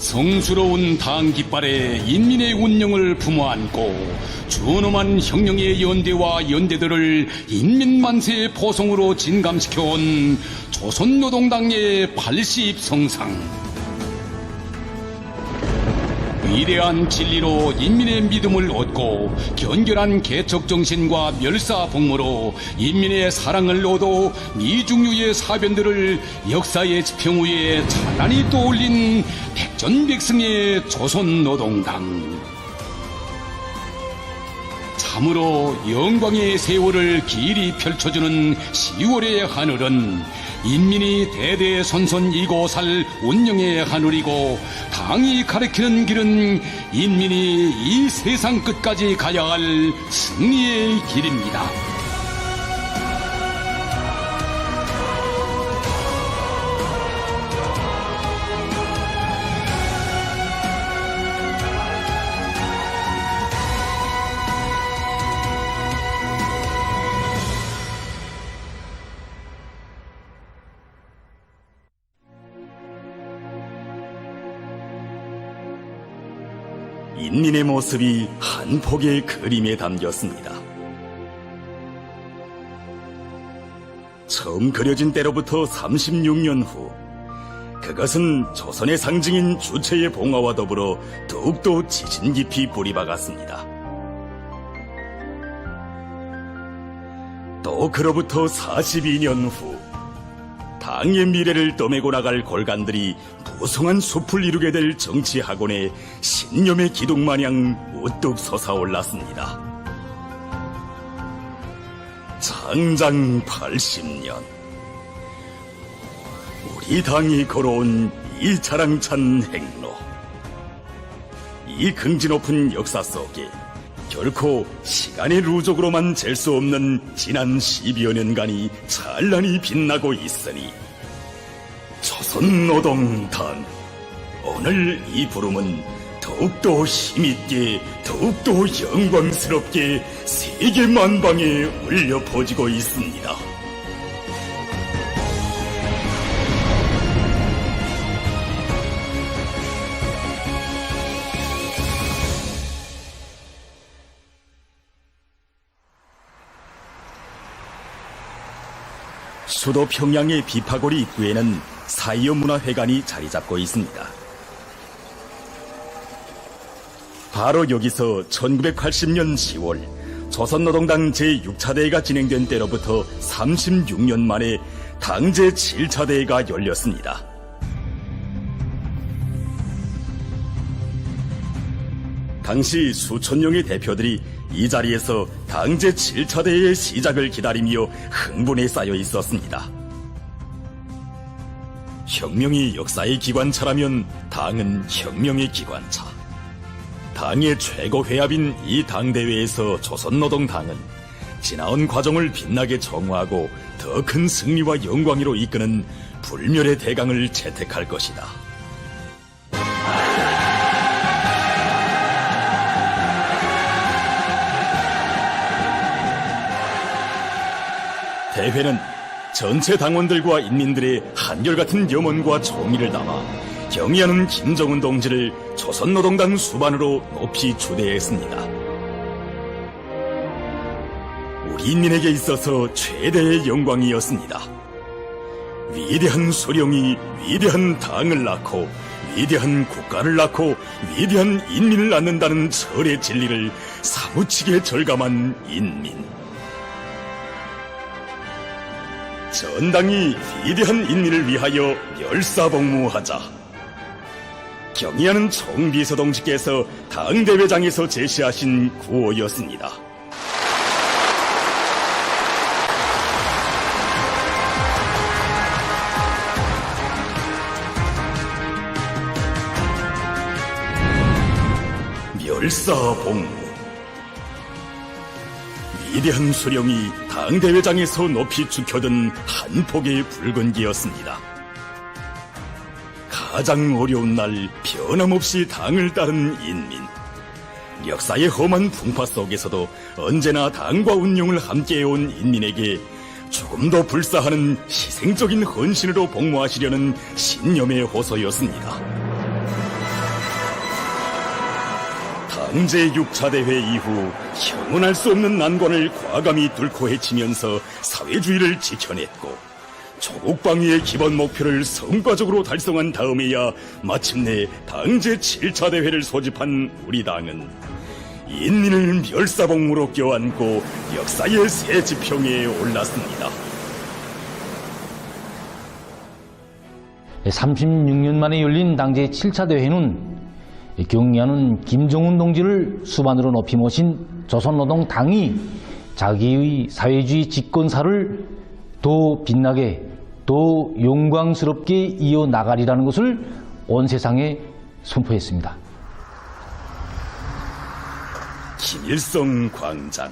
성스러운 당 깃발에 인민의 운명을 품어안고 준엄한 혁명의 연대와 연대들을 인민만세의 포성으로 진감시켜온 조선노동당의 80성상. 위대한 진리로 인민의 믿음을 얻고 견결한 개척정신과 멸사복무로 인민의 사랑을 얻어 미중유의 사변들을 역사의 지평 위에 찬란히 떠올린 백전백승의 조선노동당. 참으로 영광의 세월을 길이 펼쳐주는 10월의 하늘은 인민이 대대손손 이고 살 운명의 하늘이고, 당이 가리키는 길은 인민이 이 세상 끝까지 가야 할 승리의 길입니다. 인민의 모습이 한 폭의 그림에 담겼습니다. 처음 그려진 때로부터 36년 후, 그것은 조선의 상징인 주체의 봉화와 더불어 더욱더 지진 깊이 뿌리박았습니다. 또 그로부터 42년 후, 당의 미래를 떠매고 나갈 골간들이 무성한 숲을 이루게 될 정치학원에 신념의 기둥마냥 우뚝 솟아올랐습니다. 장장 80년, 우리 당이 걸어온 이 자랑찬 행로, 이 긍지 높은 역사 속에 결코 시간의 루족으로만 잴 수 없는 지난 10여 년간이 찬란히 빛나고 있으니, 조선노동당, 오늘 이 부름은 더욱더 힘있게, 더욱더 영광스럽게 세계 만방에 울려 퍼지고 있습니다. 수도 평양의 비파고리 입구에는 사이어 문화회관이 자리 잡고 있습니다. 바로 여기서 1980년 10월 조선노동당 제6차 대회가 진행된 때로부터 36년 만에 당 제7차 대회가 열렸습니다. 당시 수천 명의 대표들이 이 자리에서 당 제7차 대회의 시작을 기다리며 흥분에 쌓여 있었습니다. 혁명이 역사의 기관차라면 당은 혁명의 기관차. 당의 최고 회합인 이 당대회에서 조선노동당은 지나온 과정을 빛나게 정화하고 더 큰 승리와 영광으로 이끄는 불멸의 대강을 채택할 것이다. 대회는 전체 당원들과 인민들의 한결같은 염원과 정의를 담아 경의하는 김정은 동지를 조선노동당 수반으로 높이 추대했습니다. 우리 인민에게 있어서 최대의 영광이었습니다. 위대한 수령이 위대한 당을 낳고 위대한 국가를 낳고 위대한 인민을 낳는다는 철의 진리를 사무치게 절감한 인민. 전당이 위대한 인민을 위하여 멸사복무하자. 경의하는 총비서동지께서 당대회장에서 제시하신 구호였습니다. 멸사복무. 위대한 수령이 당대회장에서 높이 죽혀든 한 폭의 붉은기였습니다. 가장 어려운 날 변함없이 당을 따른 인민. 역사의 험한 풍파 속에서도 언제나 당과 운명을 함께해온 인민에게 조금도 불사하는 희생적인 헌신으로 복무하시려는 신념의 호소였습니다. 당제 6차 대회 이후 형언할 수 없는 난관을 과감히 뚫고 헤치면서 사회주의를 지켜냈고 조국 방위의 기본 목표를 성과적으로 달성한 다음에야 마침내 당제 7차 대회를 소집한 우리 당은 인민을 멸사봉무로 껴안고 역사의 새 지평에 올랐습니다. 36년 만에 열린 당제 7차 대회는 경의하는 김정은 동지를 수반으로 높이 모신 조선노동당이 자기의 사회주의 집권사를 더 빛나게, 더 영광스럽게 이어나가리라는 것을 온 세상에 선포했습니다. 김일성 광장.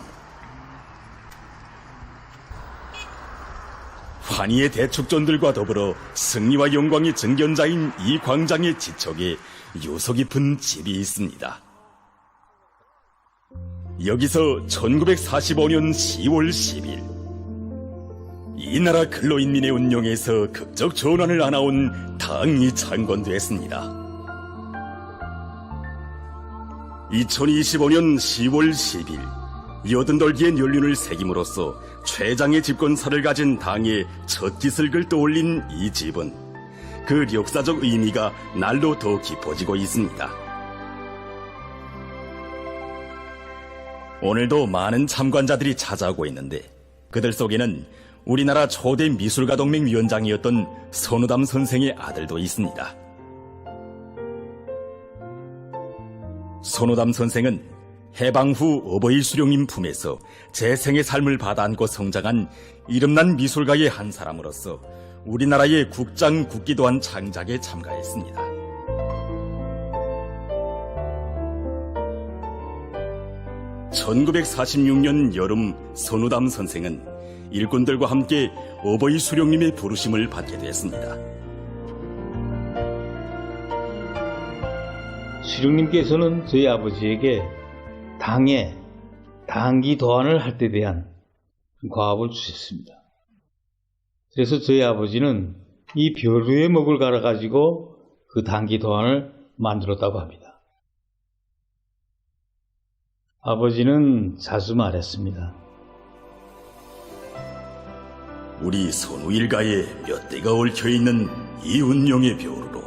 환희의 대축전들과 더불어 승리와 영광의 증견자인 이 광장의 지척에 요소 깊은 집이 있습니다. 여기서 1945년 10월 10일 이 나라 근로인민의 운영에서 극적 전환을 안아온 당이 창건됐습니다. 2025년 10월 10일 80돌기의 연륜을 새김으로써 최장의 집권사를 가진 당의 첫 기슬을 떠올린 이 집은 그 역사적 의미가 날로 더 깊어지고 있습니다. 오늘도 많은 참관자들이 찾아오고 있는데 그들 속에는 우리나라 초대 미술가동맹 위원장이었던 선우담 선생의 아들도 있습니다. 선우담 선생은 해방 후 어버이 수령님 품에서 재생의 삶을 받아안고 성장한 이름난 미술가의 한 사람으로서 우리나라의 국장 국기도안 창작에 참가했습니다. (1946년) 여름 선우담 선생은 일꾼들과 함께 어버이 수령님의 부르심을 받게 됐습니다. 수령님께서는 저희 아버지에게 당에 당기 도안을 할 때 대한 과업을 주셨습니다. 그래서 저희 아버지는 이 벼루에 먹을 갈아가지고 그 당기 도안을 만들었다고 합니다. 아버지는 자주 말했습니다. 우리 선우 일가에 몇 대가 얽혀있는 이 운명의 벼루로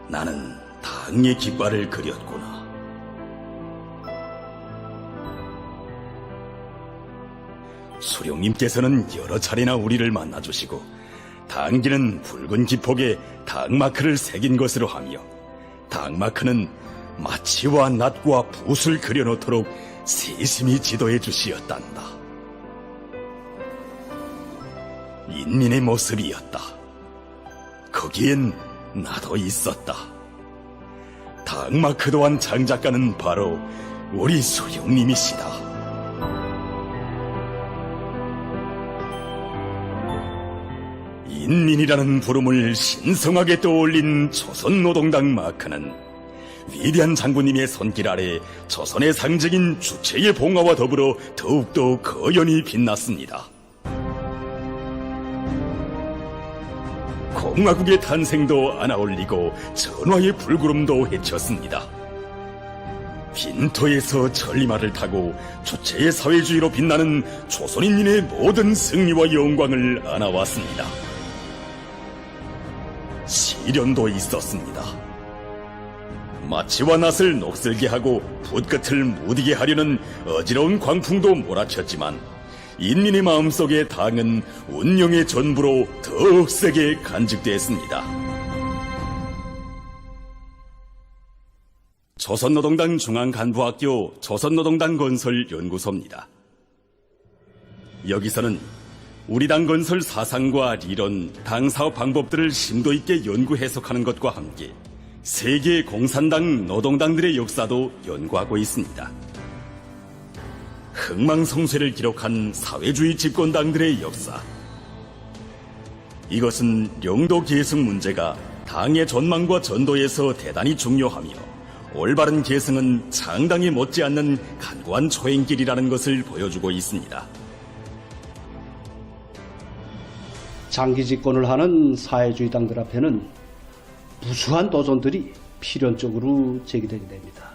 나는 당의 깃발을 그렸구나. 수령님께서는 여러 차례나 우리를 만나주시고 당기는 붉은 기폭에 당마크를 새긴 것으로 하며 당마크는 마치와 낫과 붓을 그려놓도록 세심히 지도해 주시었단다. 인민의 모습이었다. 거기엔 나도 있었다. 당마크 또한 장작가는 바로 우리 수령님이시다. 인민이라는 부름을 신성하게 떠올린 조선노동당 마크는 위대한 장군님의 손길 아래 조선의 상징인 주체의 봉화와 더불어 더욱더 거연히 빛났습니다. 공화국의 탄생도 안아올리고 전화의 불구름도 헤쳤습니다. 빈터에서 천리마를 타고 주체의 사회주의로 빛나는 조선인민의 모든 승리와 영광을 안아왔습니다. 시련도 있었습니다. 마치와 낫을 녹슬게 하고 붓끝을 무디게 하려는 어지러운 광풍도 몰아쳤지만 인민의 마음속에 당은 운명의 전부로 더욱 세게 간직됐습니다. 조선노동당 중앙간부학교 조선노동당 건설연구소입니다. 여기서는 우리 당 건설 사상과 이론, 당 사업 방법들을 심도 있게 연구 해석하는 것과 함께 세계 공산당 노동당들의 역사도 연구하고 있습니다. 흥망성쇠를 기록한 사회주의 집권당들의 역사. 이것은 영도 계승 문제가 당의 전망과 전도에서 대단히 중요하며 올바른 계승은 창당에 못지않는 간고한 초행길이라는 것을 보여주고 있습니다. 장기 집권을 하는 사회주의 당들 앞에는 무수한 도전들이 필연적으로 제기되게 됩니다.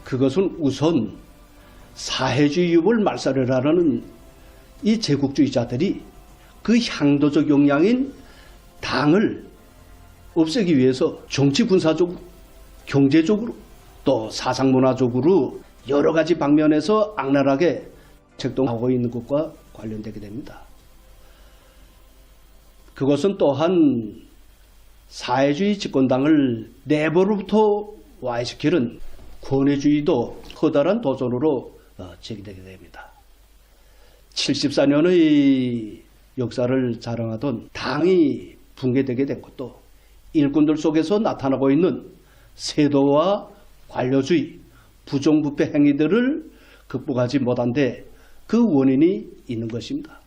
그것은 우선 사회주의 유불 말살을 하려는 이 제국주의자들이 그 향도적 역량인 당을 없애기 위해서 정치 군사적으로, 경제적으로, 또 사상문화적으로 여러 가지 방면에서 악랄하게 책동하고 있는 것과 관련되게 됩니다. 그것은 또한 사회주의 집권당을 내부로부터 와해시키는 권위주의도 커다란 도전으로 제기되게 됩니다. 74년의 역사를 자랑하던 당이 붕괴되게 된 것도 일꾼들 속에서 나타나고 있는 세도와 관료주의, 부정부패 행위들을 극복하지 못한 데 그 원인이 있는 것입니다.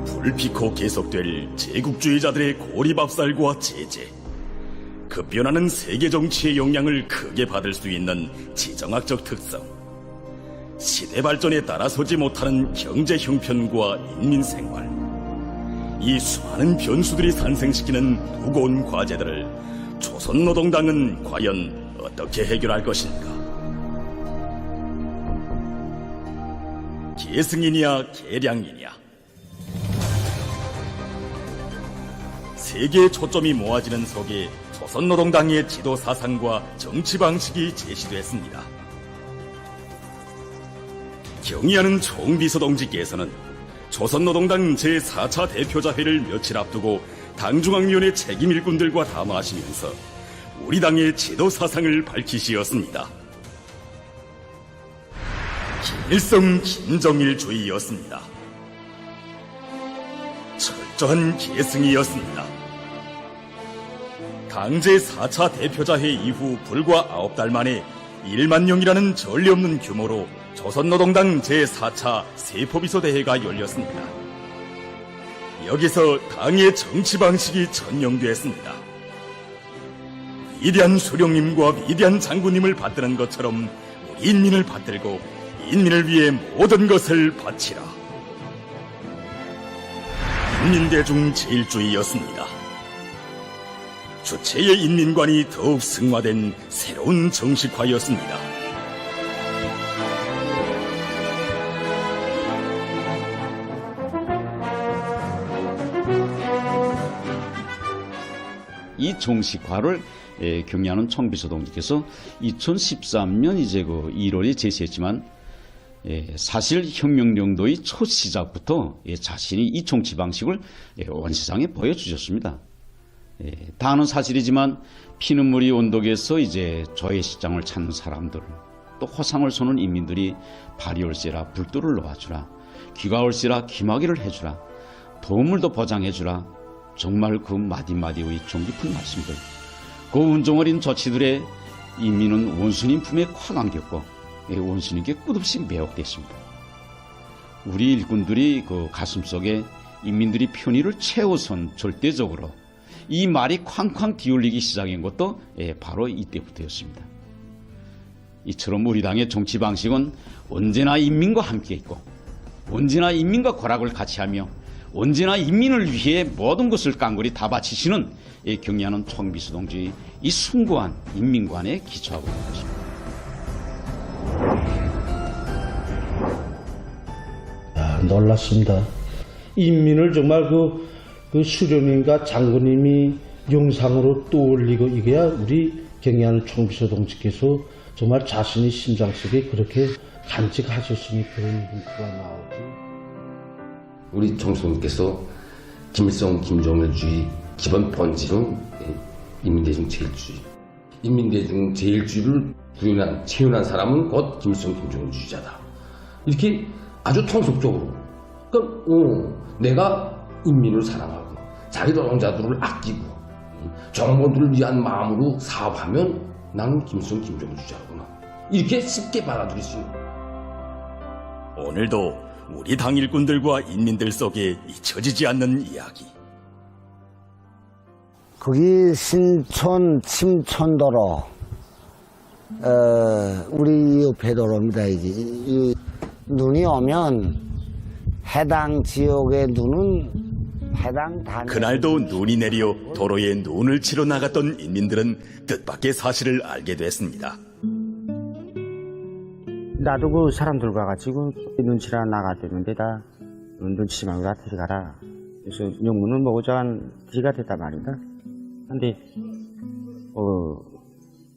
불피코 계속될 제국주의자들의 고리밥살과 제재, 급변하는 세계 정치의 영향을 크게 받을 수 있는 지정학적 특성, 시대 발전에 따라서지 못하는 경제 형편과 인민 생활, 이 수많은 변수들이 산생시키는 무거운 과제들을 조선노동당은 과연 어떻게 해결할 것인가? 계승이냐 계량이냐, 세계의 초점이 모아지는 속에 조선노동당의 지도 사상과 정치 방식이 제시됐습니다. 경의하는 총비서동지께서는 조선노동당 제4차 대표자회를 며칠 앞두고 당중앙위원회 책임 일꾼들과 담화하시면서 우리 당의 지도 사상을 밝히시었습니다. 김일성 김정일주의였습니다. 철저한 계승이었습니다. 당 제4차 대표자회 이후 불과 9달 만에 1만 명이라는 전례 없는 규모로 조선노동당 제4차 세포비서대회가 열렸습니다. 여기서 당의 정치 방식이 전용됐습니다. 위대한 수령님과 위대한 장군님을 받드는 것처럼 우리 인민을 받들고 인민을 위해 모든 것을 바치라. 인민대중 제일주의였습니다. 주체의 인민관이 더욱 승화된 새로운 정식화였습니다. 이 정식화를 경의하는 총비서동지께서 2013년 이제 그 1월에 제시했지만 사실 혁명령도의 첫 시작부터 자신이 이 정치 방식을 원시장에 보여주셨습니다. 다는 사실이지만 피눈물이 온독에서 이제 저의 시장을 찾는 사람들, 또 호상을 쏘는 인민들이 발이올세라 불도를 놓아주라, 귀가 올세라 귀마개를 해주라, 도움을도 보장해주라, 정말 그 마디마디의 정 깊은 말씀들, 그 운종 어린 조치들에 인민은 원수님 품에 콱 안겼고 원수님께 끝없이 매혹됐습니다. 우리 일꾼들이 그 가슴속에 인민들이 편의를 최우선 절대적으로 이 말이 쾅쾅 기울이기 시작한 것도 바로 이때부터였습니다. 이처럼 우리 당의 정치 방식은 언제나 인민과 함께 있고 언제나 인민과 고락을 같이 하며 언제나 인민을 위해 모든 것을 깡그리 다 바치시는 경의하는 총비서동지의 이 숭고한 인민관에 기초하고 있는 것입니다. 놀랐습니다. 인민을 정말 그 수령님과 장군님이 영상으로 떠올리고 이게야 우리 경의하는 총비서동지께서 정말 자신의 심장 속에 그렇게 간직하셨으니 그런 문구가 나오지. 우리 총수님께서 김일성 김정일주의 기본 본질은 인민대중 제일주의. 인민대중 제일주의를 체현한 사람은 곧 김일성 김정일주의자다. 이렇게 아주 통속적으로. 그러니까 내가 인민을 사랑하고 자기 노동자들을 아끼고 정보들을 위한 마음으로 사업하면 나는 김일성 김정일주의자구나. 이렇게 쉽게 받아들일 수 있는. 오늘도 우리 당 일꾼들과 인민들 속에 잊혀지지 않는 이야기. 거기 신촌 침촌도로 우리 옆에 도로입니다. 이게 눈이 오면 해당 지역의 눈은 해당 당 그날도 눈이 내려 도로에 눈을 치러 나갔던 인민들은 뜻밖의 사실을 알게 됐습니다. 나도 그 사람들과 같이 그 눈치라 나갔던 데다 눈치만 가 들어가라. 그래서 영문을 모자한 들어갔단 말이다. 근데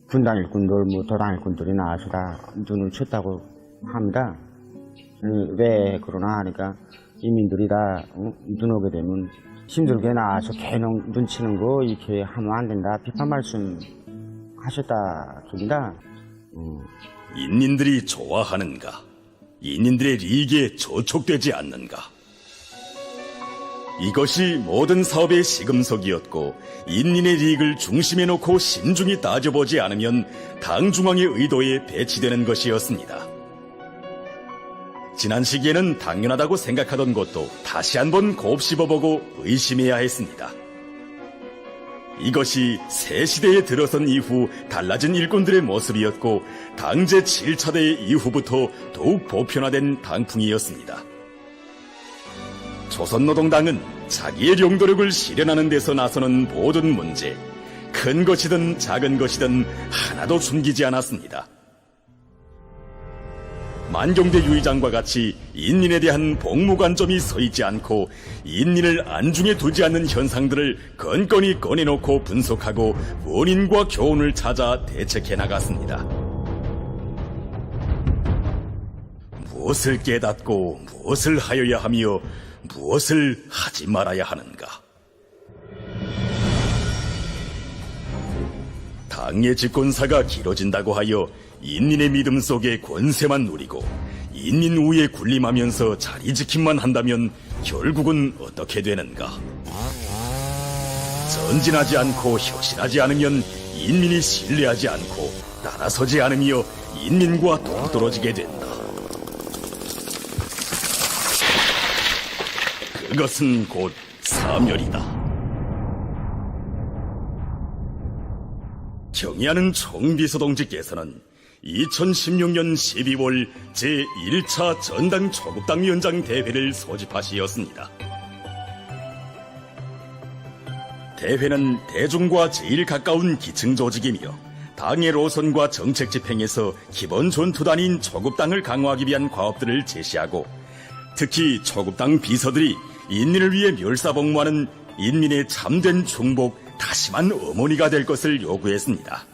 분당 일꾼들, 뭐 도당 일꾼들이 나와서 다 눈을 쳤다고 합니다. 왜 그러나 하니까 이민들이 다 눈 오게 되면 힘들게 나와서 개놈 눈 치는 거 이렇게 하면 안 된다. 비판 말씀 하셨다 소리다. 인민들이 좋아하는가? 인민들의 리익에 저촉되지 않는가? 이것이 모든 사업의 시금석이었고 인민의 리익을 중심에 놓고 신중히 따져보지 않으면 당 중앙의 의도에 배치되는 것이었습니다. 지난 시기에는 당연하다고 생각하던 것도 다시 한번 곱씹어보고 의심해야 했습니다. 이것이 새 시대에 들어선 이후 달라진 일꾼들의 모습이었고 당 제7차대 이후부터 더욱 보편화된 당풍이었습니다. 조선노동당은 자기의 용도력을 실현하는 데서 나서는 모든 문제, 큰 것이든 작은 것이든 하나도 숨기지 않았습니다. 만경대 유의장과 같이 인민에 대한 복무관점이 서 있지 않고 인민을 안중에 두지 않는 현상들을 건건히 꺼내놓고 분석하고 원인과 교훈을 찾아 대책해 나갔습니다. 무엇을 깨닫고 무엇을 하여야 하며 무엇을 하지 말아야 하는가? 당의 집권사가 길어진다고 하여 인민의 믿음 속에 권세만 누리고 인민 우에 군림하면서 자리 지킴만 한다면 결국은 어떻게 되는가? 전진하지 않고 혁신하지 않으면 인민이 신뢰하지 않고 따라서지 않으며 인민과 동떨어지게 된다. 그것은 곧 사멸이다. 경의하는 총비서동지께서는 2016년 12월 제1차 전당 초급당위원장 대회를 소집하시었습니다. 대회는 대중과 제일 가까운 기층 조직이며 당의 로선과 정책 집행에서 기본 전투단인 초급당을 강화하기 위한 과업들을 제시하고 특히 초급당 비서들이 인민을 위해 멸사복무하는 인민의 참된 충복, 다심한 어머니가 될 것을 요구했습니다.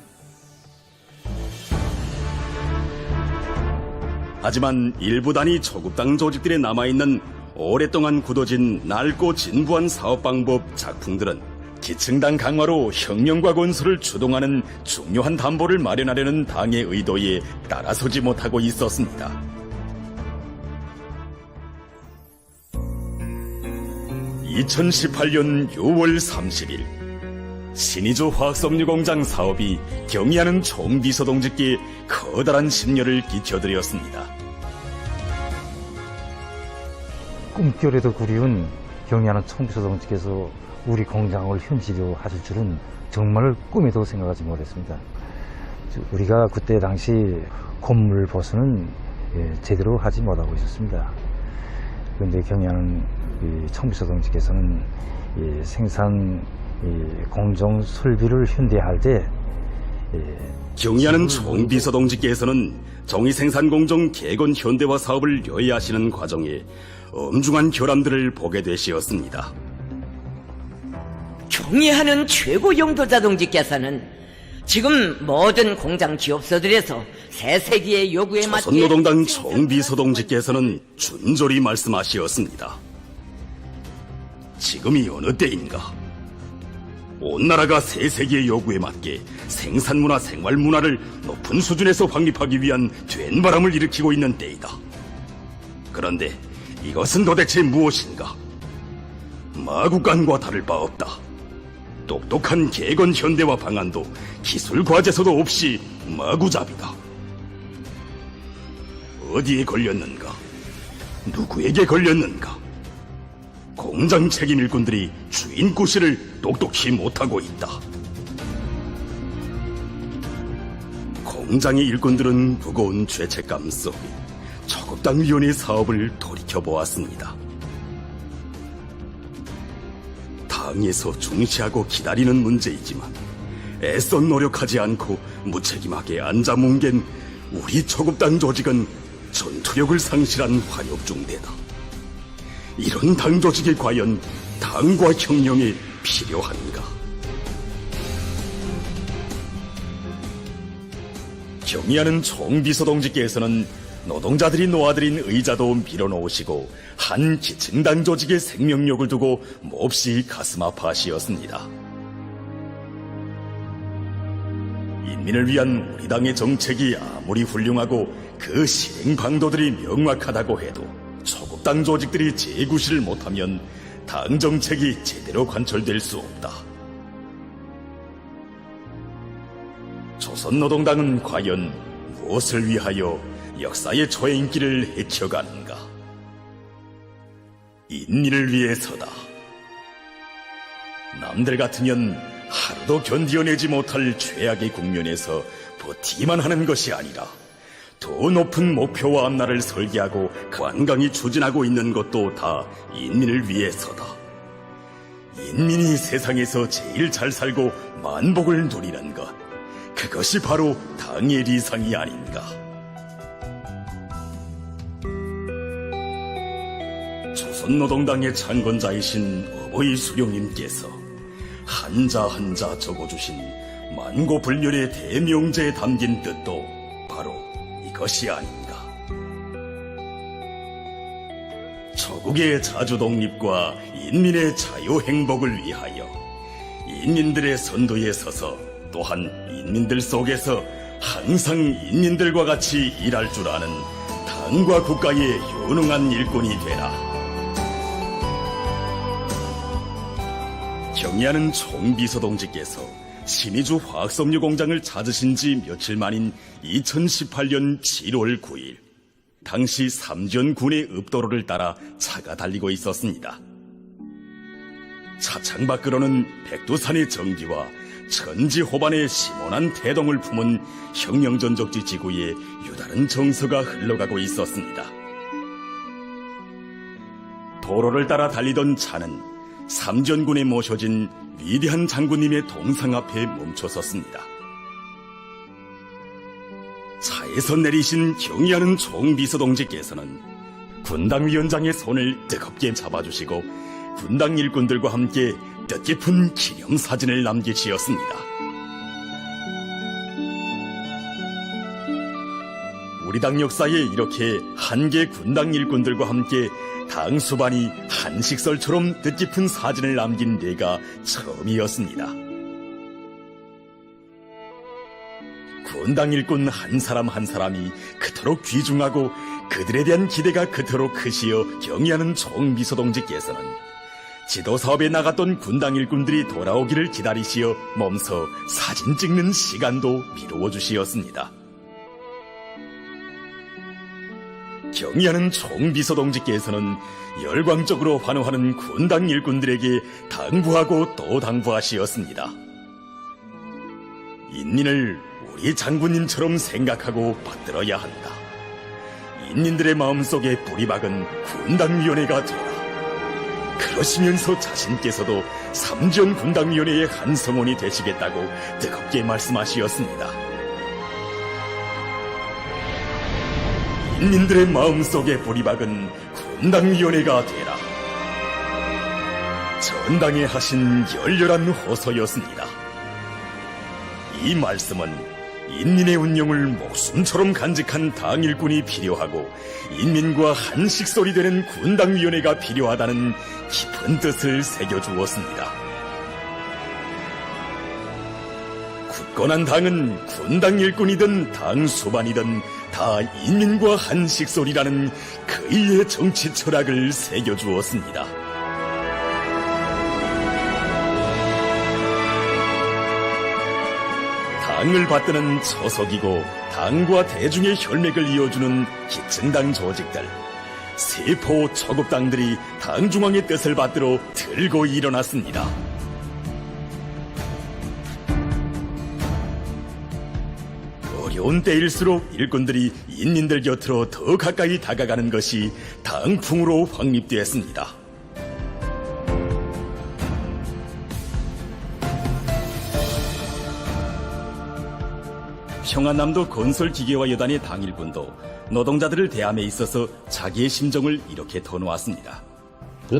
하지만 일부 단위 초급당 조직들에 남아있는 오랫동안 굳어진 낡고 진부한 사업방법 작품들은 기층당 강화로 혁명과 건설을 주동하는 중요한 담보를 마련하려는 당의 의도에 따라서지 못하고 있었습니다. (2018년 6월 30일) 신의조 화학섬유 공장 사업이 경의하는 총비서동지께 커다란 심려를 끼쳐드렸습니다. 꿈결에도 그리운 경의하는 총비서동지께서 우리 공장을 현실로 하실 줄은 정말 꿈에도 생각하지 못했습니다. 우리가 그때 당시 건물 보수는 제대로 하지 못하고 있었습니다. 그런데 경의하는 총비서동지께서는 생산 공정 설비를 현대화할 때 경의하는 총비서동지께서는 정의생산공정 개건 현대화 사업을 요해하시는 과정에 엄중한 결함들을 보게 되시었습니다. 경의하는 최고 용도자 동지께서는 지금 모든 공장 기업소들에서 새세기의 요구에 맞게 조선노동당 총비서동지께서는 준졸이 말씀하시었습니다. 지금이 어느 때인가? 온 나라가 새세기의 요구에 맞게 생산문화, 생활문화를 높은 수준에서 확립하기 위한 된바람을 일으키고 있는 때이다. 그런데 이것은 도대체 무엇인가? 마구간과 다를 바 없다. 똑똑한 개건 현대화 방안도 기술 과제서도 없이 마구잡이다. 어디에 걸렸는가? 누구에게 걸렸는가? 공장 책임 일꾼들이 주인 구실을 똑똑히 못하고 있다. 공장의 일꾼들은 무거운 죄책감 속에 초급당위원회 사업을 돌이켜보았습니다. 당에서 중시하고 기다리는 문제이지만 애써 노력하지 않고 무책임하게 앉아 뭉갠 우리 초급당 조직은 전투력을 상실한 환욕중대다. 이런 당 조직이 과연 당과 혁명에 필요한가? 경의하는 총비서동지께서는 노동자들이 놓아들인 의자도 밀어놓으시고 한 기층당 조직의 생명력을 두고 몹시 가슴 아파하시었습니다. 인민을 위한 우리 당의 정책이 아무리 훌륭하고 그 실행 방도들이 명확하다고 해도 초급당 조직들이 재구시를 못하면 당 정책이 제대로 관철될 수 없다. 조선노동당은 과연 무엇을 위하여 역사의 초행길을 헤쳐가는가? 인민을 위해서다. 남들 같으면 하루도 견디어내지 못할 최악의 국면에서 버티기만 하는 것이 아니라 더 높은 목표와 앞날을 설계하고 완강히 추진하고 있는 것도 다 인민을 위해서다. 인민이 세상에서 제일 잘 살고 만복을 누리는 것, 그것이 바로 당의 리상이 아닌가. 조선노동당의 창건자이신 어버이 수령님께서 한자 한자 적어주신 만고불멸의 대명제에 담긴 뜻도 바로 이것이 아닌가. 조국의 자주독립과 인민의 자유행복을 위하여 인민들의 선두에 서서 또한 인민들 속에서 항상 인민들과 같이 일할 줄 아는 당과 국가의 유능한 일꾼이 되라. 경의하는 총비서동지께서 신의주 화학섬유 공장을 찾으신 지 며칠 만인 2018년 7월 9일, 당시 삼전 군의 읍도로를 따라 차가 달리고 있었습니다. 차창 밖으로는 백두산의 정기와 천지호반의 시원한 태동을 품은 혁명전적지 지구의 유다른 정서가 흘러가고 있었습니다. 도로를 따라 달리던 차는 삼전군에 모셔진 위대한 장군님의 동상 앞에 멈춰섰습니다. 차에서 내리신 경의하는 총비서동지께서는 군당위원장의 손을 뜨겁게 잡아주시고 군당 일꾼들과 함께 뜻깊은 기념사진을 남기시었습니다. 우리 당 역사에 이렇게 한개 군당 일꾼들과 함께 당 수반이 한식설처럼 뜻깊은 사진을 남긴 데가 처음이었습니다. 군당 일꾼 한 사람 한 사람이 그토록 귀중하고 그들에 대한 기대가 그토록 크시어 경의하는 총비서동지께서는 지도사업에 나갔던 군당 일꾼들이 돌아오기를 기다리시어 몸소 사진 찍는 시간도 미루어 주시었습니다. 경의하는 총비서동지께서는 열광적으로 환호하는 군당 일꾼들에게 당부하고 또 당부하시었습니다. 인민을 우리 장군님처럼 생각하고 받들어야 한다. 인민들의 마음속에 뿌리 박은 군당위원회가 되라. 그러시면서 자신께서도 삼전 군당위원회의 한 성원이 되시겠다고 뜨겁게 말씀하시었습니다. 인민들의 마음속에 뿌리 박은 군당위원회가 되라. 전당에 하신 열렬한 호소였습니다. 이 말씀은 인민의 운명을 목숨처럼 간직한 당일꾼이 필요하고 인민과 한식솔이 되는 군당위원회가 필요하다는 깊은 뜻을 새겨주었습니다. 굳건한 당은 군당 일꾼이든 당 수반이든 다 인민과 한식솔이라는 그이의 정치 철학을 새겨주었습니다. 당을 받드는 초석이고 당과 대중의 혈맥을 이어주는 기층당 조직들, 세포 초급당들이 당중앙의 뜻을 받들어 들고 일어났습니다. 어려운 때일수록 일꾼들이 인민들 곁으로 더 가까이 다가가는 것이 당풍으로 확립되었습니다. 평안남도 건설기계화 여단의 당일군도 노동자들을 대함에 있어서 자기의 심정을 이렇게 터놓았습니다.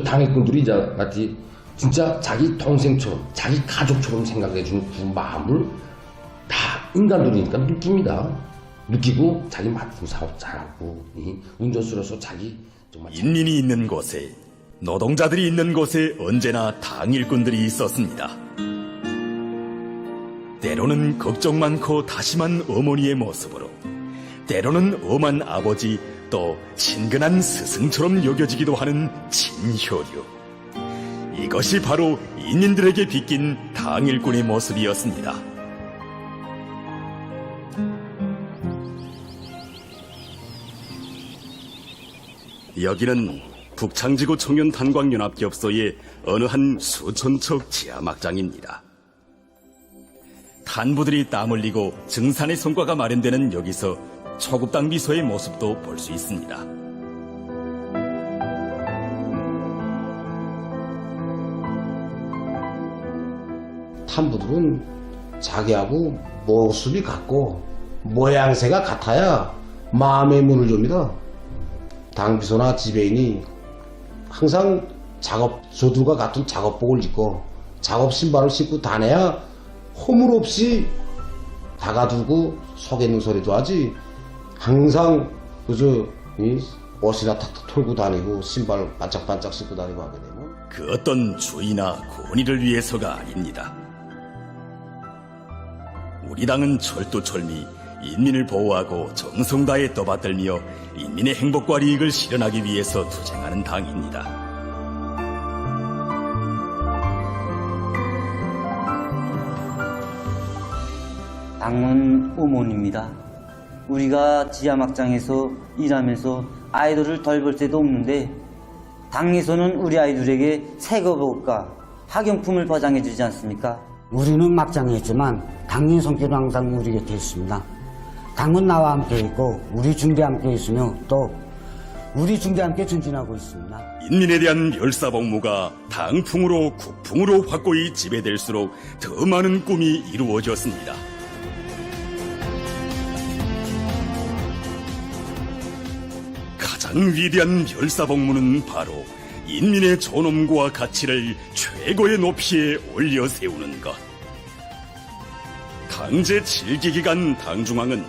당일꾼들이 이제 마치 진짜 자기 동생처럼, 자기 가족처럼 생각해주는 그 마음을 다 인간들이니까 느낍니다. 느끼고 자기 맡은 사업 잘하고 운전수로서 자기 정말 인민이 있는 곳에, 노동자들이 있는 곳에 언제나 당일꾼들이 있었습니다. 때로는 걱정 많고 다심한 어머니의 모습으로, 때로는 엄한 아버지, 또 친근한 스승처럼 여겨지기도 하는 친효류. 이것이 바로 인민들에게 빚긴 당일꾼의 모습이었습니다. 여기는 북창지구 청년탄광연합기업소의 어느 한 수천척 지하막장입니다. 탄부들이 땀 흘리고 증산의 성과가 마련되는 여기서 초급당 비소의 모습도 볼 수 있습니다. 탄부들은 자기하고 모습이 같고 모양새가 같아야 마음의 문을 엽니다. 당비소나 지배인이 항상 저들과 같은 작업복을 입고 작업 신발을 신고 다녀야 허물 없이 다가두고 속에 있는 소리도 하지, 항상 그저 옷이나 탁탁 털고 다니고 신발 반짝반짝 신고 다니고 하게 되면 그 어떤 주의나 권위를 위해서가 아닙니다. 우리 당은 철두철미 인민을 보호하고 정성 다해 떠받들며 인민의 행복과 이익을 실현하기 위해서 투쟁하는 당입니다. 당은 어머니입니다. 우리가 지하막장에서 일하면서 아이들을 덜 볼 때도 없는데 당에서는 우리 아이들에게 새거복과 학용품을 보장해주지 않습니까? 우리는 막장에 있지만 당인 손길은 항상 우리 곁에 있습니다. 당은 나와 함께 있고 우리 중대와 함께 있으며 또 우리 중대와 함께 전진하고 있습니다. 인민에 대한 멸사복무가 당풍으로 국풍으로 확고히 지배될수록 더 많은 꿈이 이루어졌습니다. 가장 위대한 멸사복무는 바로 인민의 존엄과 가치를 최고의 높이에 올려 세우는 것. 강제 7기 기간 당중앙은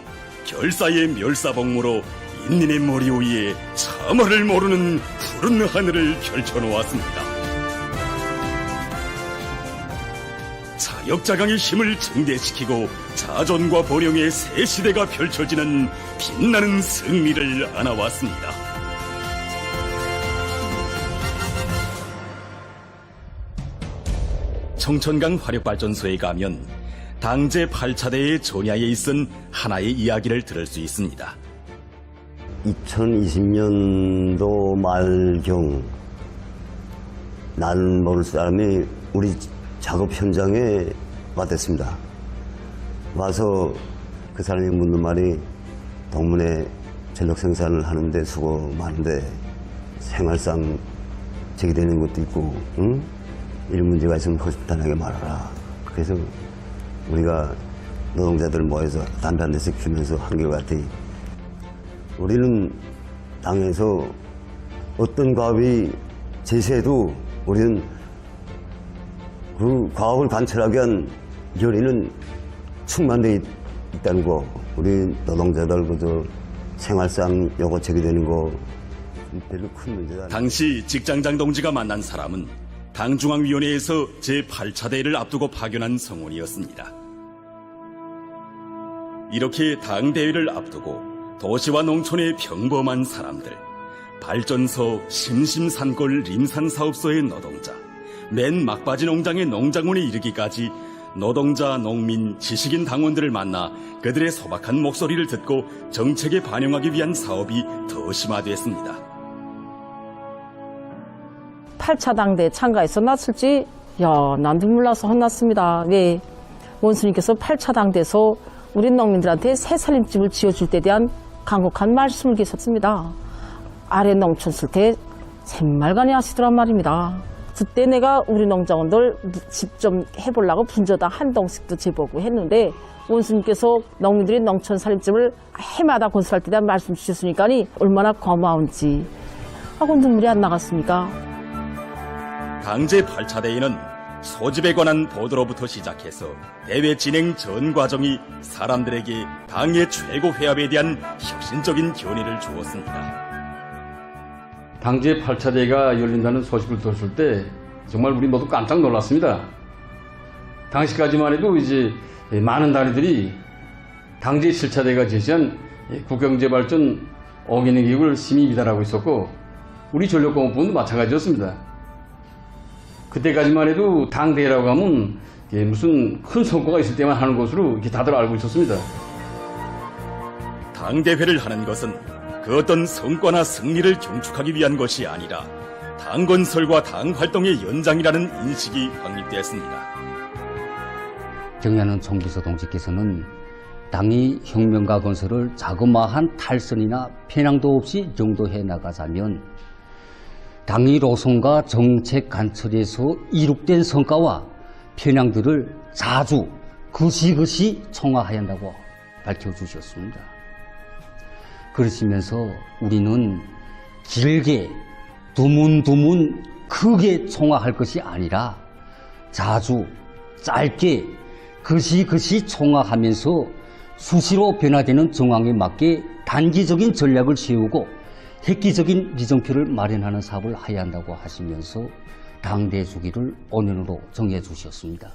결사의 멸사복무로 인민의 머리 위에 참화를 모르는 푸른 하늘을 펼쳐놓았습니다. 자역자강의 힘을 증대시키고 자존과 번영의 새 시대가 펼쳐지는 빛나는 승리를 안아왔습니다. 청천강 화력발전소에 가면 당제 8차대의 전야에 있은 하나의 이야기를 들을 수 있습니다. 2020년도 말경 나는 모를 사람이 우리 작업 현장에 왔댔습니다. 와서 그 사람이 묻는 말이 동문회 전력 생산을 하는데 수고 많은데 생활상 제기되는 것도 있고 응? 이런 문제가 있으면 허심탄회하게 말하라. 그래서 우리가 노동자들 모여서 담배 한 대씩 피우면서 한결같이 우리는 당에서 어떤 과업이 제시해도 우리는 그 과업을 관철하기 위한 결의는 충만되어 있다는 거. 우리 노동자들 그저 생활상 요거 제기되는 거 별로 큰 문제가 당시 직장장 동지가 만난 사람은 당중앙위원회에서 제8차대회를 앞두고 파견한 성원이었습니다. 이렇게 당대회를 앞두고 도시와 농촌의 평범한 사람들, 발전소, 심심산골 림산사업소의 노동자, 맨 막바지 농장의 농장원에 이르기까지 노동자, 농민, 지식인 당원들을 만나 그들의 소박한 목소리를 듣고 정책에 반영하기 위한 사업이 더 심화됐습니다. 8차 당대에 참가해서 났을지 난 눈물 나서 혼났습니다. 왜 원수님께서 8차 당대에서 우리 농민들한테 새 살림집을 지어줄 때 대한 간곡한 말씀을 계셨습니다. 아래 농촌 쓸 때 새말간이 하시더란 말입니다. 그때 내가 우리 농장원들 집 좀 해보려고 분저당 한 동씩도 재보고 했는데 원수님께서 농민들이 농촌 살림집을 해마다 건설할 때 대한 말씀 주셨으니까 얼마나 고마운지 하고 눈물이 안 나갔습니까? 당제 8차 대회는 소집에 관한 보도로부터 시작해서 대회 진행 전 과정이 사람들에게 당의 최고 회합에 대한 혁신적인 견해를 주었습니다. 당제 8차 대회가 열린다는 소식을 들었을 때 정말 우리 모두 깜짝 놀랐습니다. 당시까지만 해도 이제 많은 다리들이 당제 7차 대회가 제시한 국경제발전 5기능 계획을 심히 비판하고 있었고 우리 전력공업부는 마찬가지였습니다. 그때까지만 해도 당대회라고 하면 무슨 큰 성과가 있을 때만 하는 것으로 이렇게 다들 알고 있었습니다. 당대회를 하는 것은 그 어떤 성과나 승리를 경축하기 위한 것이 아니라 당 건설과 당 활동의 연장이라는 인식이 확립되었습니다. 경야는 총비서 동지께서는 당이 혁명가 건설을 자그마한 탈선이나 편향도 없이 정도해 나가자면 당이 노선과 정책 관철에서 이룩된 성과와 편향들을 자주 그시그시 총화해야 한다고 밝혀주셨습니다. 그러시면서 우리는 길게 두문두문 크게 총화할 것이 아니라 자주 짧게 그시그시 총화하면서 수시로 변화되는 정황에 맞게 단기적인 전략을 세우고 획기적인 비전표를 마련하는 사업을 해야 한다고 하시면서 당대 주기를 5년으로 정해 주셨습니다.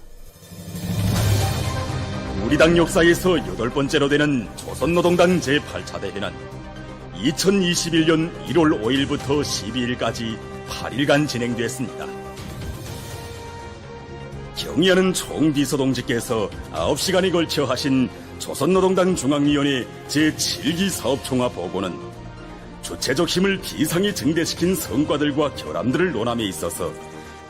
우리 당 역사에서 8번째로 되는 조선노동당 제8차 대회는 2021년 1월 5일부터 12일까지 8일간 진행됐습니다. 경의하는 총비서동지께서 9시간에 걸쳐 하신 조선노동당 중앙위원회 제7기 사업총화 보고는 주체적 힘을 비상히 증대시킨 성과들과 결함들을 논함에 있어서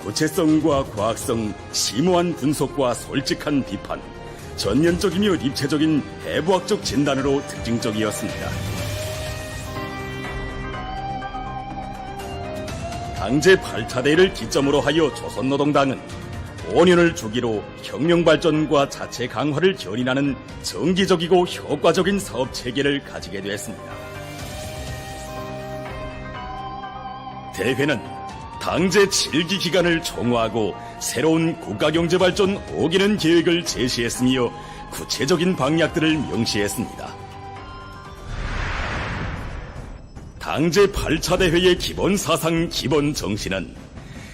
구체성과 과학성, 심오한 분석과 솔직한 비판, 전면적이며 입체적인 해부학적 진단으로 특징적이었습니다. 당제 8차 대회를 기점으로 하여 조선노동당은 5년을 주기로 혁명발전과 자체 강화를 견인하는 정기적이고 효과적인 사업 체계를 가지게 되었습니다. 대회는 당제 7기 기간을 총화하고 새로운 국가경제발전 5기는 계획을 제시했으며 구체적인 방향들을 명시했습니다. 당제 8차 대회의 기본 사상, 기본 정신은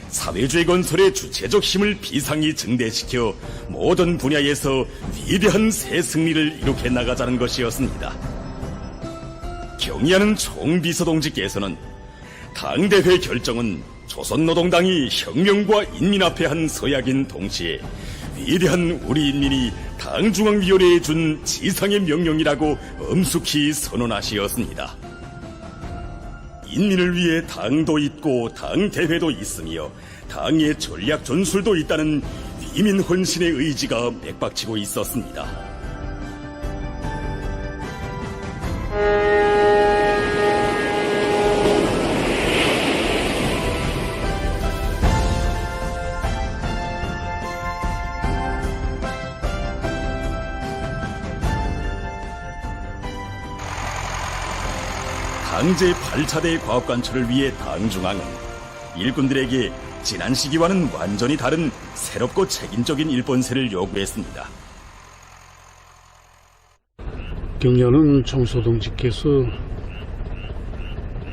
사회주의 건설의 주체적 힘을 비상히 증대시켜 모든 분야에서 위대한 새 승리를 이룩해 나가자는 것이었습니다. 경의하는 총비서동지께서는 당대회 결정은 조선노동당이 혁명과 인민 앞에 한 서약인 동시에 위대한 우리 인민이 당중앙위원회에 준 지상의 명령이라고 엄숙히 선언하시었습니다. 인민을 위해 당도 있고 당대회도 있으며 당의 전략 전술도 있다는 위민 헌신의 의지가 맥박치고 있었습니다. 당제 8차 대회 과업관철을 위해 당중앙은 일꾼들에게 지난 시기와는 완전히 다른 새롭고 책임적인 일본세를 요구했습니다. 경려는 총소동지께서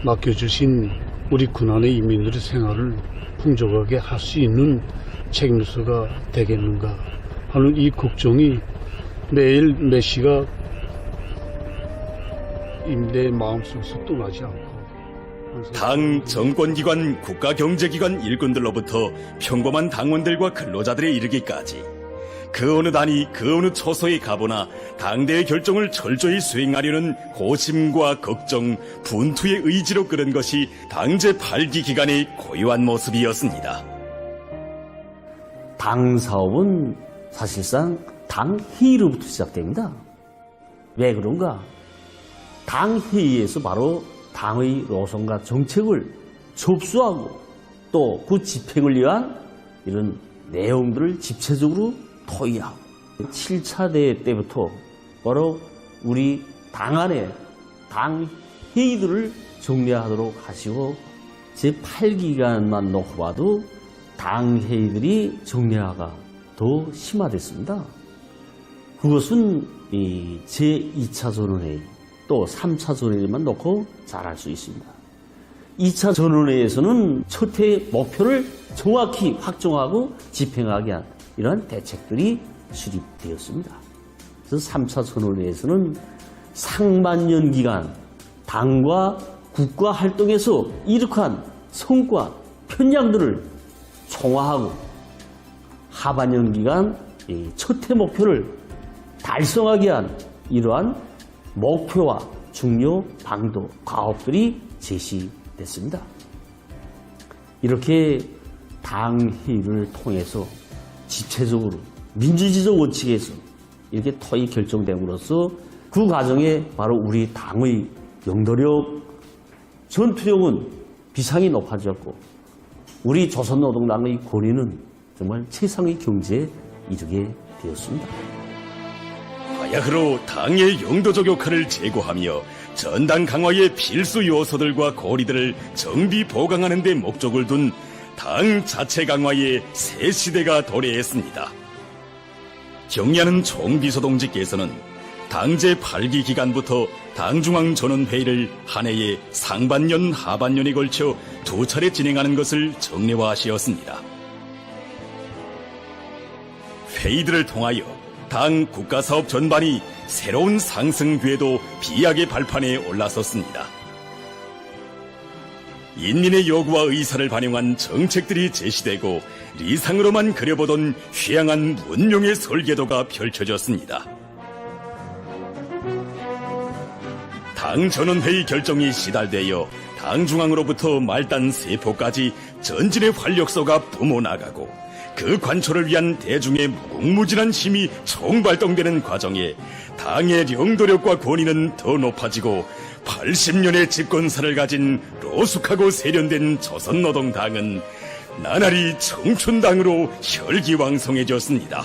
맡겨주신 우리 군안의 인민들의 생활을 풍족하게 할 수 있는 책임서가 되겠는가 하는 이 걱정이 매일 몇 시가 내 마음속에서 떠나지 않고 당, 정권기관, 국가경제기관 일꾼들로부터 평범한 당원들과 근로자들에 이르기까지 그 어느 단위, 그 어느 초소에 가보나 당대의 결정을 철저히 수행하려는 고심과 걱정, 분투의 의지로 끓은 것이 당제 8기 기간의 고유한 모습이었습니다. 당 사업은 사실상 당 회의로부터 시작됩니다. 왜 그런가? 당 회의에서 바로 당의 노선과 정책을 접수하고 또 그 집행을 위한 이런 내용들을 집체적으로 토의하고 7차 대회 때부터 바로 우리 당 안에 당 회의들을 정리하도록 하시고 제8기간만 놓고 봐도 당 회의들이 정리화가 더 심화됐습니다. 그것은 이 제2차 전원회의 또 3차 전원회의만 놓고 잘 알 수 있습니다. 2차 전원회의에서는 첫 해 목표를 정확히 확정하고 집행하게 한 이러한 대책들이 수립되었습니다. 그래서 3차 전원회의에서는 상반년 기간 당과 국가 활동에서 이룩한 성과, 편향들을 총화하고 하반년 기간 첫 해 목표를 달성하게 한 이러한 목표와 중요 방도, 과업들이 제시됐습니다. 이렇게 당 회의를 통해서 집체적으로 민주주의적 원칙에서 이렇게 토의 결정됨으로써 그 과정에 바로 우리 당의 영도력, 전투력은 비상이 높아졌고 우리 조선노동당의 권위는 정말 최상의 경지에 이르게 되었습니다. 바야흐로 당의 영도적 역할을 제고하며 전당 강화의 필수 요소들과 고리들을 정비 보강하는 데 목적을 둔 당 자체 강화의 새 시대가 도래했습니다. 경리하는 총비서동지께서는 당 제8기 기간부터 당중앙전원회의를 한 해의 상반년, 하반년에 걸쳐 2차례 진행하는 것을 정례화하시었습니다. 회의들을 통하여 당 국가사업 전반이 새로운 상승 궤도 비약의 발판에 올라섰습니다. 인민의 요구와 의사를 반영한 정책들이 제시되고 리상으로만 그려보던 휘황한 문명의 설계도가 펼쳐졌습니다. 당 전원회의 결정이 시달되어 당 중앙으로부터 말단 세포까지 전진의 활력소가 뿜어나가고 그 관철을 위한 대중의 무궁무진한 힘이 총발동되는 과정에 당의 영도력과 권위는 더 높아지고 80년의 집권사를 가진 로숙하고 세련된 조선노동당은 나날이 청춘당으로 혈기왕성해졌습니다.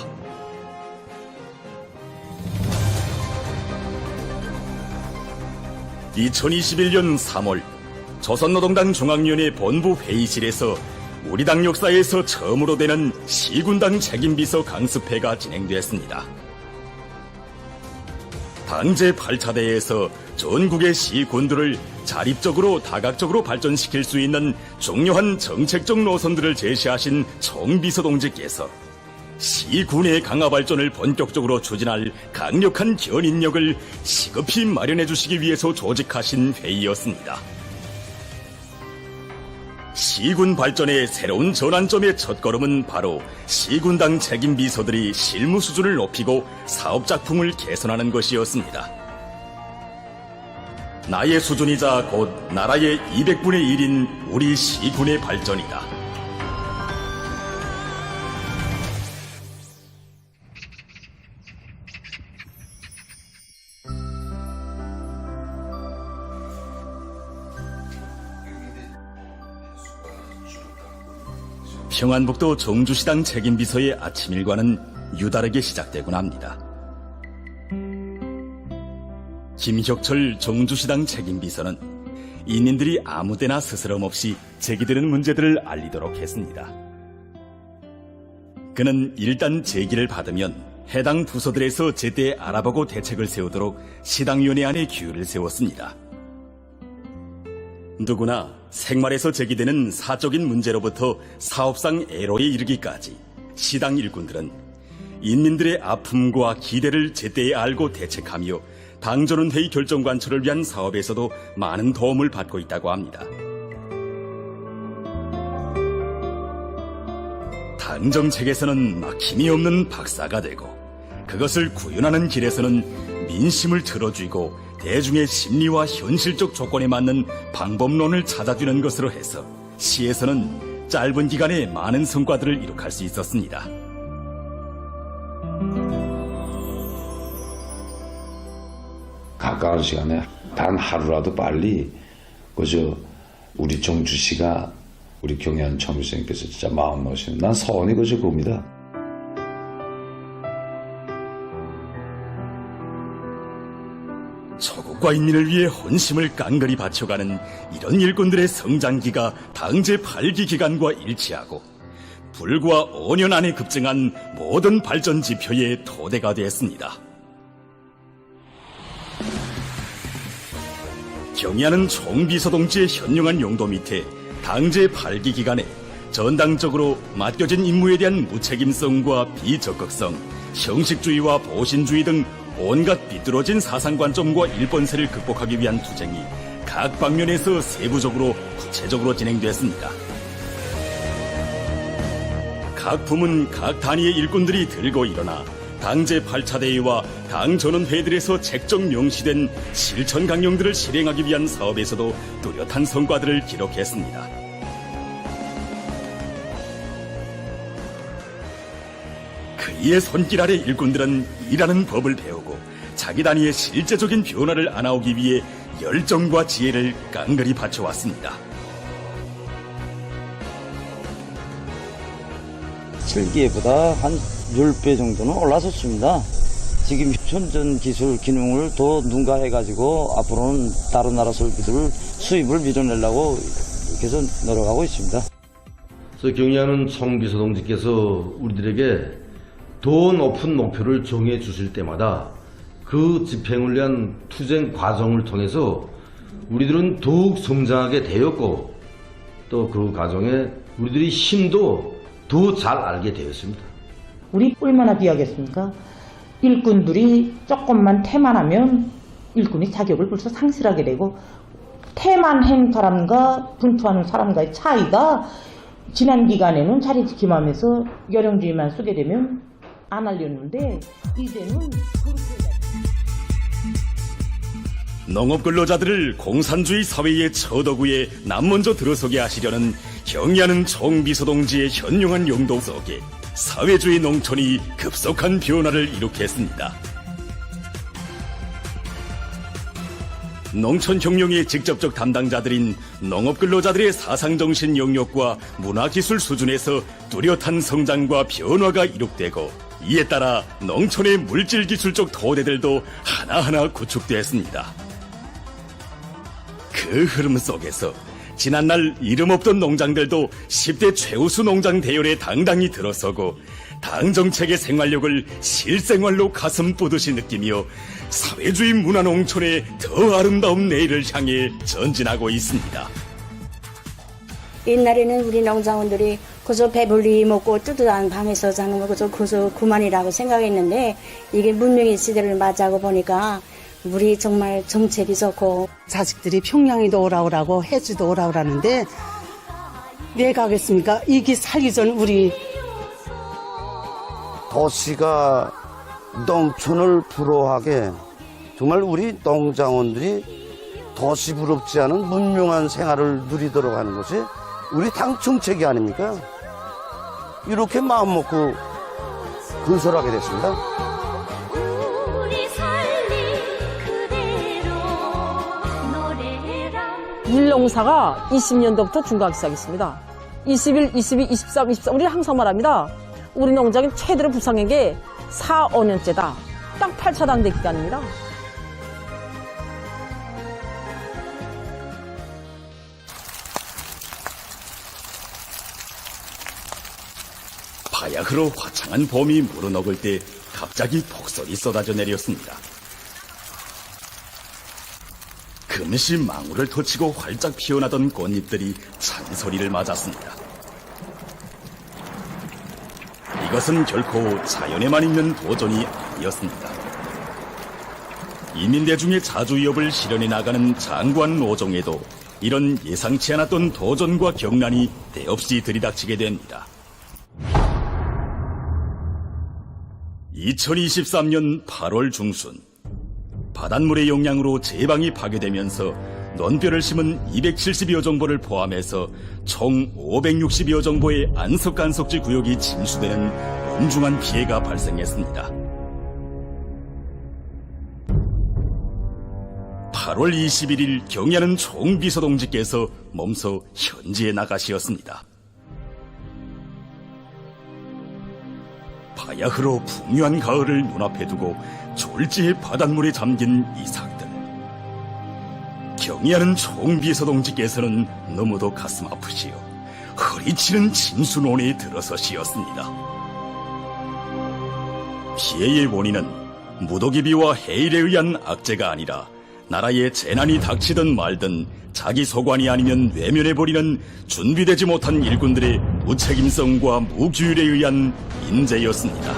(2021년 3월) 조선노동당 중앙위원회 본부 회의실에서 우리 당 역사에서 처음으로 되는 시군당 책임비서 강습회가 진행됐습니다. 당 제8차 대회에서 전국의 시군들을 자립적으로 다각적으로 발전시킬 수 있는 중요한 정책적 노선들을 제시하신 총비서동지께서 시군의 강화 발전을 본격적으로 추진할 강력한 견인력을 시급히 마련해 주시기 위해서 조직하신 회의였습니다. 시군 발전의 새로운 전환점의 첫걸음은 바로 시군당 책임비서들이 실무 수준을 높이고 사업작품을 개선하는 것이었습니다. 나의 수준이자 곧 나라의 200분의 1인 우리 시군의 발전이다. 평안북도 정주시당 책임비서의 아침 일과는 유다르게 시작되곤 합니다. 김혁철 정주시당 책임비서는 인민들이 아무데나 스스럼 없이 제기되는 문제들을 알리도록 했습니다. 그는 일단 제기를 받으면 해당 부서들에서 제때 알아보고 대책을 세우도록 시당위원회 안에 규율을 세웠습니다. 누구나 생활에서 제기되는 사적인 문제로부터 사업상 애로에 이르기까지 시당 일꾼들은 인민들의 아픔과 기대를 제때에 알고 대책하며 당전원회의 결정 관철을 위한 사업에서도 많은 도움을 받고 있다고 합니다. 당정책에서는 막힘이 없는 박사가 되고 그것을 구현하는 길에서는 민심을 틀어쥐고 대중의 심리와 현실적 조건에 맞는 방법론을 찾아주는 것으로 해서 시에서는 짧은 기간에 많은 성과들을 이룩할 수 있었습니다. 가까운 시간에 단 하루라도 빨리 그저 우리 정주시가 우리 경애하는 청비서님께서 진짜 마음 놓으시는, 난 서원이 그저 그겁니다. 조국과 인민을 위해 혼심을 깡그리 바쳐가는 이런 일꾼들의 성장기가 당 제8기 기간과 일치하고 불과 5년 안에 급증한 모든 발전 지표의 토대가 되었습니다. 경의하는 총비서동지의 현명한 용도 밑에 당 제8기 기간에 전당적으로 맡겨진 임무에 대한 무책임성과 비적극성, 형식주의와 보신주의 등 온갖 비뚤어진 사상관점과 일본세를 극복하기 위한 투쟁이 각 방면에서 세부적으로 구체적으로 진행됐습니다. 각 부문 각 단위의 일꾼들이 들고 일어나 당 제8차 대회와 당 전원회들에서 책정 명시된 실천 강령들을 실행하기 위한 사업에서도 뚜렷한 성과들을 기록했습니다. 그이의 손길 아래 일꾼들은 일하는 법을 배우고 자기 단위의 실제적인 변화를 안아오기 위해 열정과 지혜를 깡그리 바쳐왔습니다. 7기보다 한 10배 정도는 올라섰습니다. 지금 현존 기술 기능을 더 능가해가지고 앞으로는 다른 나라 설비들 수입을 밀어내려고 이렇게 해서 노력하고 있습니다. 그래서 경의하는 총비서동지께서 우리들에게 더 높은 목표를 정해 주실 때마다 그 집행을 위한 투쟁 과정을 통해서 우리들은 더욱 성장하게 되었고 또 그 과정에 우리들이 힘도 더 잘 알게 되었습니다. 우리 얼마나 귀하겠습니까? 일꾼들이 조금만 태만하면 일꾼이 자격을 벌써 상실하게 되고 태만한 사람과 분투하는 사람과의 차이가 지난 기간에는 자리 지킴하면서 열영주의만 쓰게 되면 안 하려는데 이제는 농업근로자들을 공산주의 사회의 처도구에 남먼저 들어서게 하시려는 경의하는 총비서동지의 현명한 용도 속에 사회주의 농촌이 급속한 변화를 이룩했습니다. 농촌혁명의 직접적 담당자들인 농업근로자들의 사상정신 영역과 문화기술 수준에서 뚜렷한 성장과 변화가 이룩되고 이에 따라 농촌의 물질기술적 토대들도 하나하나 구축되었습니다. 그 흐름 속에서 지난날 이름 없던 농장들도 10대 최우수 농장 대열에 당당히 들어서고 당 정책의 생활력을 실생활로 가슴 뿌듯이 느끼며 사회주의 문화농촌의 더 아름다운 내일을 향해 전진하고 있습니다. 옛날에는 우리 농장원들이 그저 배불리 먹고 뜨뜻한 방에서 자는 거 그저 그만이라고 생각했는데 이게 문명의 시대를 맞이하고 보니까 우리 정말 정책이 좋고 자식들이 평양에도 오라오라고 해주도 오라오라는데 왜 가겠습니까? 이 길 살기 전 우리 도시가 농촌을 부러워하게 정말 우리 농장원들이 도시 부럽지 않은 문명한 생활을 누리도록 하는 것이 우리 당 정책이 아닙니까? 이렇게 마음 먹고 건설하게 됐습니다. 밀농사가 20년도부터 중과하기 시작했습니다. 21, 22, 23, 24 우리 항상 말합니다. 우리 농장이 최대로 불쌍한 게 4, 5년째다. 딱 8차 당대 기간입니다. 바야흐로 화창한 봄이 물어넣을 때 갑자기 폭설이 쏟아져 내렸습니다. 금시 망울을 터치고 활짝 피어나던 꽃잎들이 찬소리를 맞았습니다. 이것은 결코 자연에만 있는 도전이 아니었습니다. 인민대중의 자주위협을 실현해 나가는 장구한 노정에도 이런 예상치 않았던 도전과 경난이 때없이 들이닥치게 됩니다. 2023년 8월 중순 바닷물의 영향으로 제방이 파괴되면서 논뼈를 심은 270여 정보를 포함해서 총 560여 정보의 안석간석지 구역이 침수되는 엄중한 피해가 발생했습니다. 8월 8월 21일 경야는 총비서동지께서 몸소 현지에 나가시었습니다. 바야흐로 풍요한 가을을 눈앞에 두고 졸지의 바닷물에 잠긴 이삭들. 경야는 총비서동지께서는 너무도 가슴 아프시어 허리치는 침수논에 들어서시었습니다. 피해의 원인은 무더기비와 해일에 의한 악재가 아니라 나라에 재난이 닥치든 말든 자기 소관이 아니면 외면해버리는 준비되지 못한 일꾼들의 무책임성과 무규율에 의한 인재였습니다.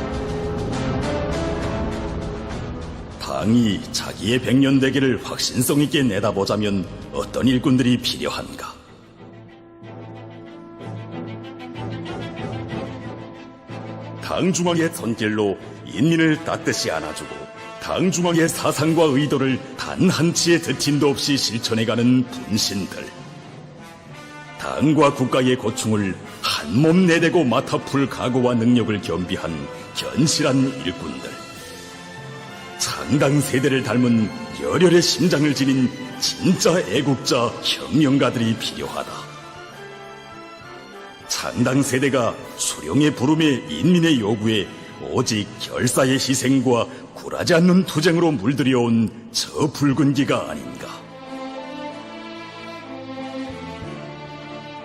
당이 자기의 백년대계를 확신성 있게 내다보자면 어떤 일꾼들이 필요한가? 당 중앙의 손길로 인민을 따뜻이 안아주고 당 중앙의 사상과 의도를 단 한치의 드침도 없이 실천해가는 분신들. 당과 국가의 고충을 한몸 내대고 맡아풀 각오와 능력을 겸비한 견실한 일꾼들. 창당 세대를 닮은 열혈의 심장을 지닌 진짜 애국자 혁명가들이 필요하다. 창당 세대가 수령의 부름에 인민의 요구에 오직 결사의 희생과 굴하지 않는 투쟁으로 물들여온 저 붉은 기가 아닌가.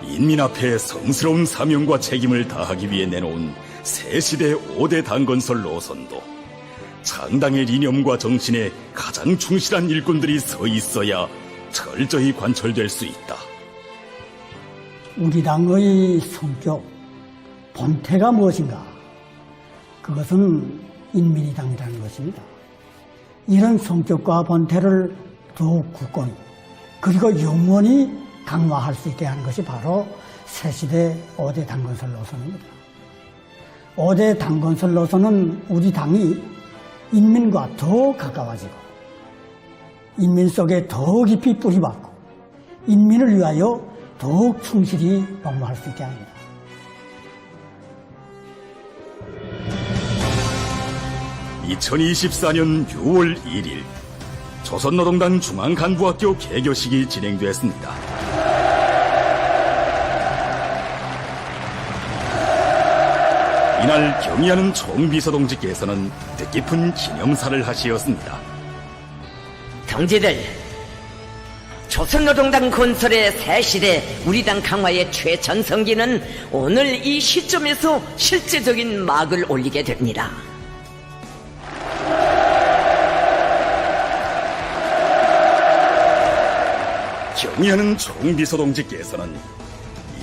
인민 앞에 성스러운 사명과 책임을 다하기 위해 내놓은 새시대 5대 당건설 노선도 창당의 이념과 정신에 가장 충실한 일꾼들이 서 있어야 철저히 관철될 수 있다. 우리 당의 성격, 본태가 무엇인가? 그것은 인민의 당이라는 것입니다. 이런 성격과 본태를 더욱 굳건히 그리고 영원히 강화할 수 있게 하는 것이 바로 새시대 5대 당건설 노선입니다. 5대 당건설 노선은 우리 당이 인민과 더 가까워지고 인민 속에 더 깊이 뿌리박고 인민을 위하여 더욱 충실히 복무할 수 있게 합니다. (2024년 6월 1일) 조선노동당 중앙간부학교 개교식이 진행됐습니다. 이날 경의하는 총비서동지께서는 뜻깊은 기념사를 하시었습니다. 동지들, 조선노동당 건설의 새시대 우리 당 강화의 최전성기는 오늘 이 시점에서 실제적인 막을 올리게 됩니다. 경의하는 총비서동지께서는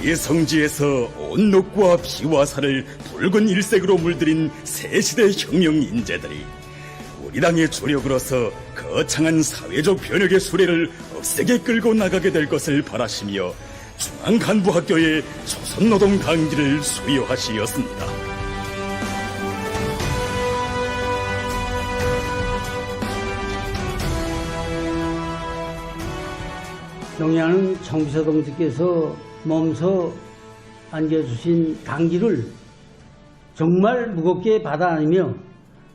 이 성지에서 온 녹과 피와 살을 붉은 일색으로 물들인 새시대 혁명 인재들이 우리 당의 주력으로서 거창한 사회적 변혁의 수레를 억세게 끌고 나가게 될 것을 바라시며 중앙간부학교의 조선노동 강기를 수여하시었습니다. 경의하는 총비서동지께서 몸소 안겨주신 당기를 정말 무겁게 받아 안으며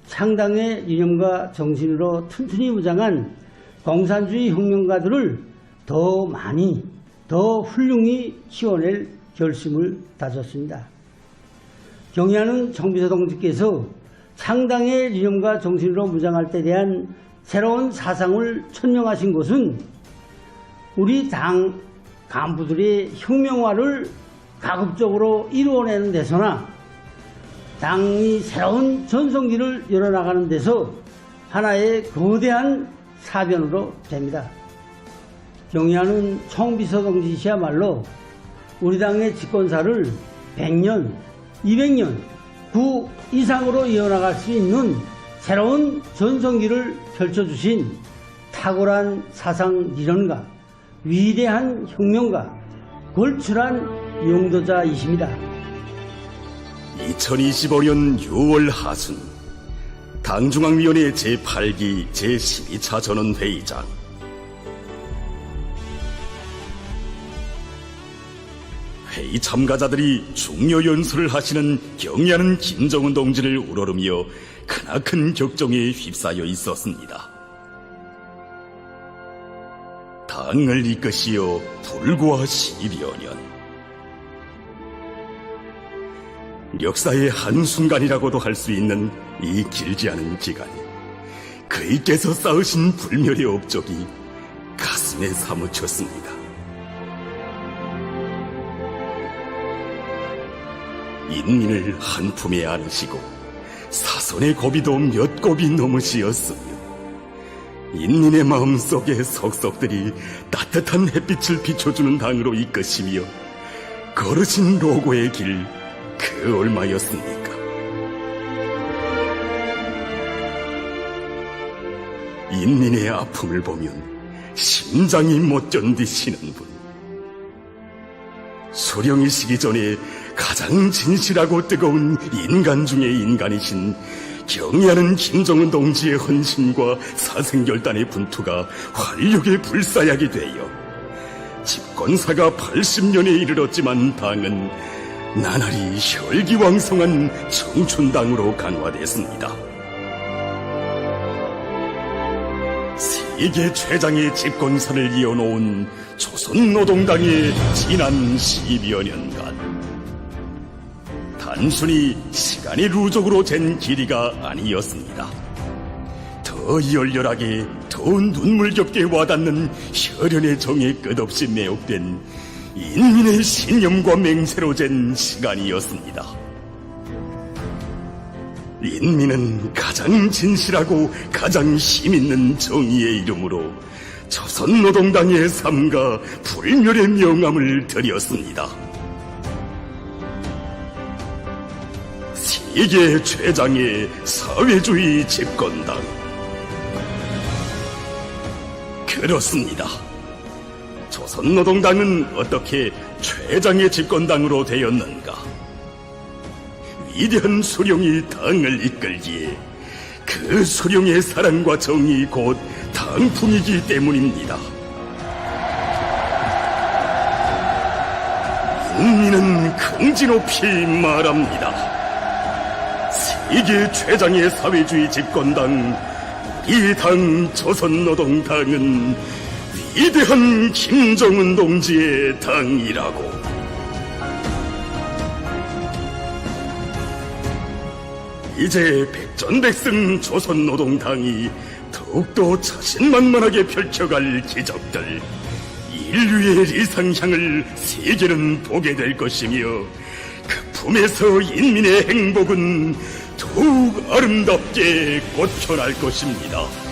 창당의 이념과 정신으로 튼튼히 무장한 공산주의 혁명가들을 더 많이, 더 훌륭히 키워낼 결심을 다졌습니다. 경의하는 총비서동지께서 창당의 이념과 정신으로 무장할 때 대한 새로운 사상을 천명하신 것은 우리 당 간부들의 혁명화를 가급적으로 이루어내는 데서나 당이 새로운 전성기를 열어나가는 데서 하나의 거대한 사변으로 됩니다. 경의하는 총비서동지시야말로 우리 당의 집권사를 100년, 200년, 그 이상으로 이어나갈 수 있는 새로운 전성기를 펼쳐주신 탁월한 사상 이론가, 위대한 혁명가, 걸출한 용도자이십니다. 2025년 6월 하순 당중앙위원회 제8기 제12차 전원회의장. 회의 참가자들이 중요 연설을 하시는 경의하는 김정은 동지를 우러르며 크나큰 격정에 휩싸여 있었습니다. 당을 이끄시어 불과 10여 년. 역사의 한순간이라고도 할 수 있는 이 길지 않은 기간이 그이께서 쌓으신 불멸의 업적이 가슴에 사무쳤습니다. 인민을 한 품에 안으시고 사선의 고비도 몇 곱이 넘으시었으며 인민의 마음속에 석석들이 따뜻한 햇빛을 비춰주는 당으로 이끄시며 걸으신 로고의 길 그 얼마였습니까? 인민의 아픔을 보면 심장이 못 견디시는 분, 수령이 시기 전에 가장 진실하고 뜨거운 인간 중의 인간이신 경의하는 김정은 동지의 헌신과 사생결단의 분투가 활력의 불사약이 되어 집권사가 80년에 이르렀지만 당은 나날이 혈기왕성한 청춘당으로 강화됐습니다. 세계 최장의 집권사를 이어놓은 조선노동당의 지난 10여 년간 단순히 시간의 루적으로 잰 길이가 아니었습니다. 더 열렬하게, 더 눈물겹게 와닿는 혈연의 정에 끝없이 매혹된 인민의 신념과 맹세로 잰 시간이었습니다. 인민은 가장 진실하고 가장 힘있는 정의의 이름으로 조선노동당의 삶과 불멸의 명함을 드렸습니다. 세계 최장의 사회주의 집권당. 그렇습니다. 조선노동당은 어떻게 최장의 집권당으로 되었는가? 위대한 수령이 당을 이끌기에 그 수령의 사랑과 정이 곧 당풍이기 때문입니다. 인민은 긍지 높이 말합니다. 세계 최장의 사회주의 집권당, 우리 당 조선노동당은 위대한 김정은 동지의 당이라고. 이제 백전백승 조선노동당이 더욱더 자신만만하게 펼쳐갈 기적들, 인류의 리상향을 세계는 보게 될 것이며 그 품에서 인민의 행복은 더욱 아름답게 꽃펴날 것입니다.